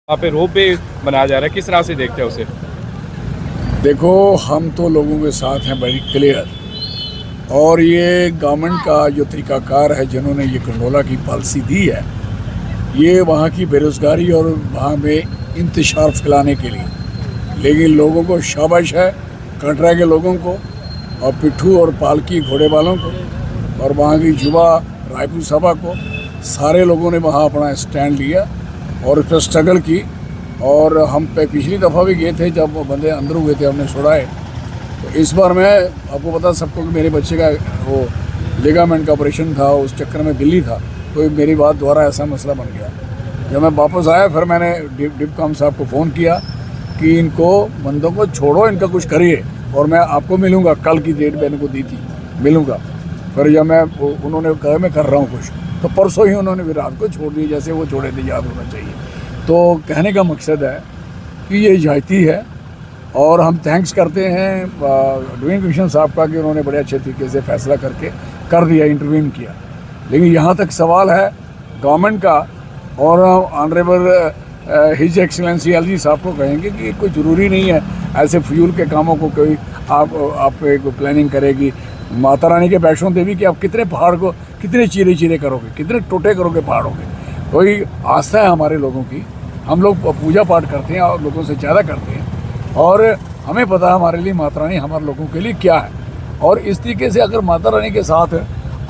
वहाँ पे रोप वे बनाया जा रहा है, किस तरह से देखते हैं उसे? देखो, हम तो लोगों के साथ हैं वेरी क्लियर। और ये गवर्नमेंट का जो तरीकाकार है, जिन्होंने ये गंडोला की पॉलिसी दी है, ये वहाँ की बेरोज़गारी और वहाँ में इंतशार फैलाने के लिए। लेकिन लोगों को शाबाश है, कटरा के लोगों को और पिट्ठू और पालकी घोड़े वालों को और वहाँ की युवा रायपुर सभा को, सारे लोगों ने वहाँ अपना स्टैंड लिया और उस पर स्ट्रगल की। और हम पे पिछली दफ़ा भी गए थे, जब वो बंदे अंदर हुए थे, हमने छुड़ाए। तो इस बार मैं आपको पता सबको कि मेरे बच्चे का वो लिगामेंट का ऑपरेशन था, उस चक्कर में दिल्ली था, तो मेरी बात द्वारा ऐसा मसला बन गया। जब मैं वापस आया, फिर मैंने डिप्कॉम साहब को फ़ोन किया कि इनको बंदों को छोड़ो, इनका कुछ करिए और मैं आपको मिलूँगा। कल की डेट मैंने को दी थी, मिलूँगा। फिर जब मैं उन्होंने कहा मैं कर रहा हूँ कुछ, तो परसों ही उन्होंने विराट को छोड़ दिया, जैसे वो छोड़े थे, याद होना चाहिए। तो कहने का मकसद है कि ये इजायती है और हम थैंक्स करते हैं डूइंग कमीशन साहब का कि उन्होंने बड़े अच्छे तरीके से फैसला करके कर दिया, इंटरवीन किया। लेकिन यहाँ तक सवाल है गवर्नमेंट का, और ऑनरेबल हिज एक्सीलेंसी एलजी साहब को कहेंगे कि कोई ज़रूरी नहीं है ऐसे फ्यूल के कामों को कोई आप एक प्लानिंग करेगी। माता रानी के वैष्णो देवी कि आप कितने पहाड़ को कितने चीरे चीरे करोगे, कितने टोटे करोगे पहाड़ों के। कोई आस्था है हमारे लोगों की, हम लोग पूजा पाठ करते हैं और लोगों से ज़्यादा करते हैं, और हमें पता है हमारे लिए माता रानी हमारे लोगों के लिए क्या है। और इस तरीके से अगर माता रानी के साथ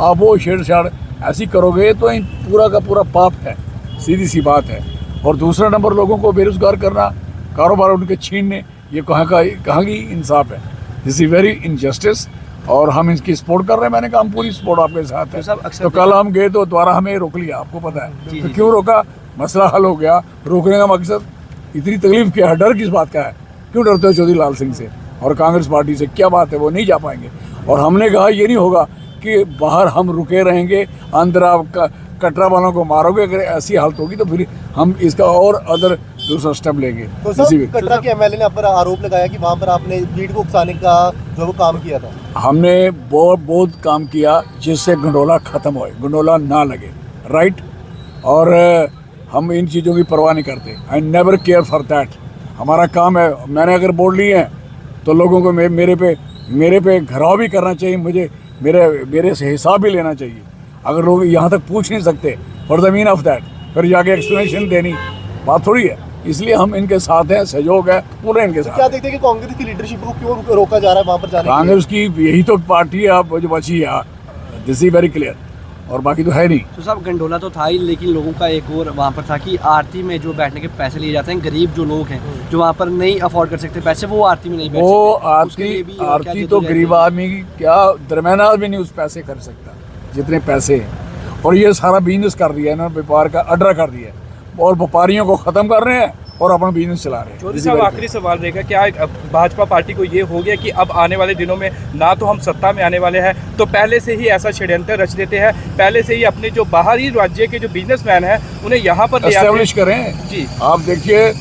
आप वो छेड़छाड़ ऐसी करोगे तो पूरा का पूरा पाप है, सीधी सी बात है। और दूसरा नंबर, लोगों को बेरोज़गार करना, कारोबार उनके छीनने, ये कहाँ की इंसाफ है। दिस इज़ वेरी इनजस्टिस और हम इसकी सपोर्ट कर रहे हैं। मैंने कहा हम पूरी सपोर्ट आपके साथ है। तो कल हम गए तो दोबारा हमें रोक लिया, आपको पता है तो क्यों रोका? मसला हल हो गया। रोकने का मकसद, इतनी तकलीफ क्या है, डर किस बात का है? क्यों डरते हो चौधरी लाल सिंह से और कांग्रेस पार्टी से? क्या बात है, वो नहीं जा पाएंगे। और हमने कहा ये नहीं होगा कि बाहर हम रुके रहेंगे, अंदर आप कटरा वालों को मारोगे। अगर ऐसी हालत होगी तो फिर हम इसका और अदर दूसरा स्टेप लेंगे। तो कटरा के एमएलए ने आप पर आरोप लगाया कि वहाँ पर आपने भीड़ को उकसाने का जो वो काम किया था। हमने बहुत काम किया जिससे गंडोला ख़त्म होए, गंडोला ना लगे, राइट। और हम इन चीज़ों की परवाह नहीं करते। I never care for that. हमारा काम है, मैंने अगर बोल लिए हैं तो लोगों को मेरे पे घराव भी करना चाहिए, मुझे मेरे से हिसाब भी लेना चाहिए। अगर लोग यहाँ तक पूछ नहीं सकते for the mean of that, फिर जाके एक्सप्लेनेशन देनी बात थोड़ी है। इसलिए हम इनके साथ हैं, सहयोग है पूरे इनके साथ। क्या देखते हैं कि कांग्रेस की लीडरशिप को क्यों रोका जा रहा है वहाँ पर जाने? कांग्रेस की यही तो पार्टी है आप जो बची है, दिस इज वेरी क्लियर, और बाकी तो है नहीं। तो साहब गंडोला तो था ही, लेकिन लोगों का एक और वहाँ पर था कि आरती में जो बैठने के पैसे लिए जाते हैं, गरीब जो लोग हैं जो वहाँ पर नहीं अफोर्ड कर सकते पैसे, वो आरती में नहीं बैठ सकते। वो आरती तो गरीब आदमी की क्या, दरमियाना आदमी नहीं उस पैसे कर सकता जितने पैसे हैं। और ये सारा बिजनेस कर दिया है ना, व्यापार का अड्डा कर दिया है, और व्यापारियों को ख़त्म कर रहे हैं और अपना बिजनेस चला रहे हैं। चौधरी साहब, आखिरी सवाल रहेगा, क्या भाजपा पार्टी को ये हो गया कि अब आने वाले दिनों में ना तो हम सत्ता में आने वाले हैं, तो पहले से ही ऐसा षड्यंत्र रच देते हैं, पहले से ही अपने जो बाहरी राज्य के जो बिजनेसमैन हैं उन्हें यहाँ पर एस्टेब्लिश करें जी। आप देखिए,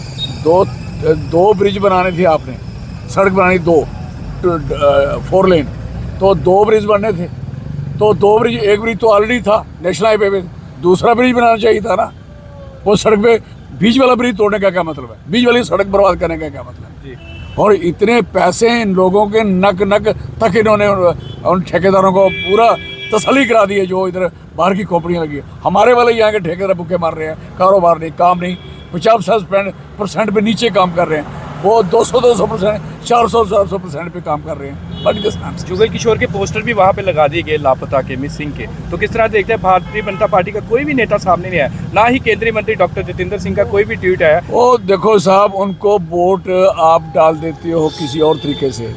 दो ब्रिज बनाने थे आपने, सड़क बनानी 4 लेन, तो 2 ब्रिज बनने थे, तो 2 ब्रिज, एक ब्रिज तो ऑलरेडी था नेशनल हाईवे पे, दूसरा ब्रिज बनाना चाहिए था ना। वो सड़क पे बीच वाला ब्रिज तोड़ने का क्या मतलब है? बीच वाली सड़क बर्बाद करने का क्या मतलब जी? और इतने पैसे इन लोगों के नक तक इन्होंने उन ठेकेदारों को पूरा तसल्ली करा दी है जो इधर बाहर की कंपनियां लगी है। हमारे वाले यहाँ के ठेकेदार भूखे मार रहे हैं, कारोबार नहीं, काम नहीं, 50% पे नीचे काम कर रहे हैं। वो 200% 400% पे काम कर रहे हैं। जुगल किशोर के पोस्टर भी वहाँ पे लगा दिए गए, लापता के, मिसिंग के। तो किस तरह देखते हैं, भारतीय जनता पार्टी का कोई भी नेता सामने नहीं आया, ना ही केंद्रीय मंत्री डॉक्टर जितेंद्र सिंह का कोई भी ट्वीट आया। ओ देखो साहब, उनको वोट आप डाल देते हो किसी और तरीके से,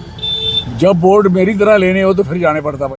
जब वोट मेरी तरह लेने हो तो फिर जाने पड़ता है।